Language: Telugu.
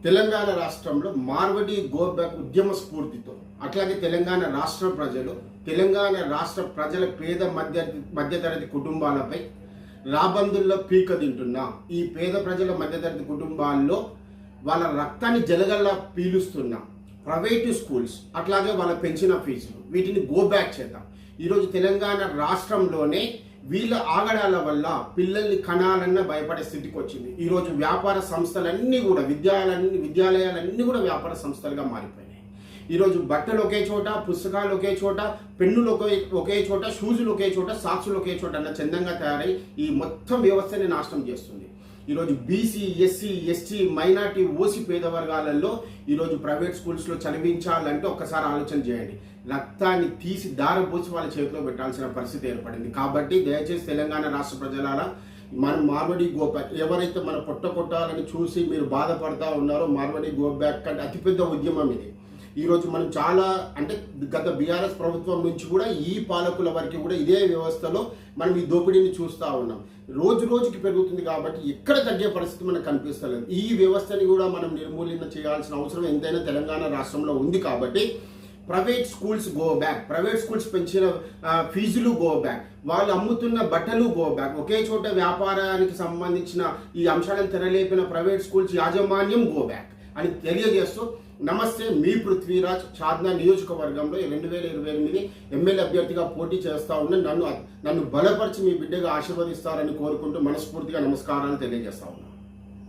తెలంగాణ రాష్ట్రంలో మార్వడి గో బ్యాక్ ఉద్యమ స్ఫూర్తితో అట్లాగే తెలంగాణ రాష్ట్ర ప్రజల పేద మధ్యతరగతి కుటుంబాలపై రాబందుల్లో పీక తింటున్న ఈ పేద ప్రజల మధ్యతరగతి కుటుంబాల్లో వాళ్ళ రక్తాన్ని జలగల్లా పీలుస్తున్న ప్రైవేటు స్కూల్స్ అట్లాగే వాళ్ళ పెంచిన ఫీజులు వీటిని గో బ్యాక్ చేద్దాం. ఈరోజు తెలంగాణ రాష్ట్రంలోనే వీళ్ళ ఆగడాల వల్ల పిల్లల్ని కనాలన్న భయపడే స్థితికి వచ్చింది. ఈరోజు వ్యాపార సంస్థలన్నీ కూడా విద్యాలయాలన్నీ కూడా వ్యాపార సంస్థలుగా మారిపోయినాయి. ఈరోజు బట్టలు ఒకే చోట, పుస్తకాలు ఒకే చోట, పెన్నులు ఒకే చోట, షూజులు ఒకే చోట, సాక్సులు ఒకే చోట అన్న చందంగా తయారై ఈ మొత్తం వ్యవస్థని నాశనం చేస్తుంది. ఈరోజు BC, SC, ST, minority, OC పేద వర్గాలలో ఈరోజు ప్రైవేట్ స్కూల్స్లో చదివించాలంటే ఒక్కసారి ఆలోచన చేయండి. రక్తాన్ని తీసి దారపోసి వాళ్ళ చేతిలో పెట్టాల్సిన పరిస్థితి ఏర్పడింది. కాబట్టి దయచేసి తెలంగాణ రాష్ట్ర ప్రజలారా, మనం మార్వడి గో బ్యాక్ ఎవరైతే మన కొట్టాలని చూసి మీరు బాధపడతా ఉన్నారో, మార్వడి గో బ్యాక్ కంటే అతిపెద్ద ఉద్యమం ఇది. ఈరోజు మనం చాలా అంటే గత బీఆర్ఎస్ ప్రభుత్వం నుంచి కూడా ఈ పాలకుల వరకు కూడా ఇదే వ్యవస్థలో మనం ఈ దోపిడీని చూస్తూ ఉన్నాం. రోజు రోజుకి పెరుగుతుంది కాబట్టి ఎక్కడ తగ్గే పరిస్థితి మనకు కనిపిస్తలేదు. ఈ వ్యవస్థని కూడా మనం నిర్మూలన చేయాల్సిన అవసరం ఎంతైనా తెలంగాణ రాష్ట్రంలో ఉంది. కాబట్టి private schools go back, private schools పెంచిన ఫీజులు గో బ్యాక్, వాళ్ళు అమ్ముతున్న బట్టలు గో బ్యాక్, ఒకే చోట వ్యాపారానికి సంబంధించిన ఈ అంశాలను తెరలేపిన ప్రైవేట్ స్కూల్స్ యాజమాన్యం గో బ్యాక్ అని తెలియజేస్తూ, నమస్తే, మీ పృథ్వీరాజ్ చాద్నా నియోజకవర్గంలో 2028 ఎమ్మెల్యే అభ్యర్థిగా పోటీ చేస్తా ఉన్న నన్ను బలపరిచి మీ బిడ్డగా ఆశీర్వదిస్తారని కోరుకుంటూ మనస్ఫూర్తిగా నమస్కారాలు తెలియజేస్తా ఉన్నాను.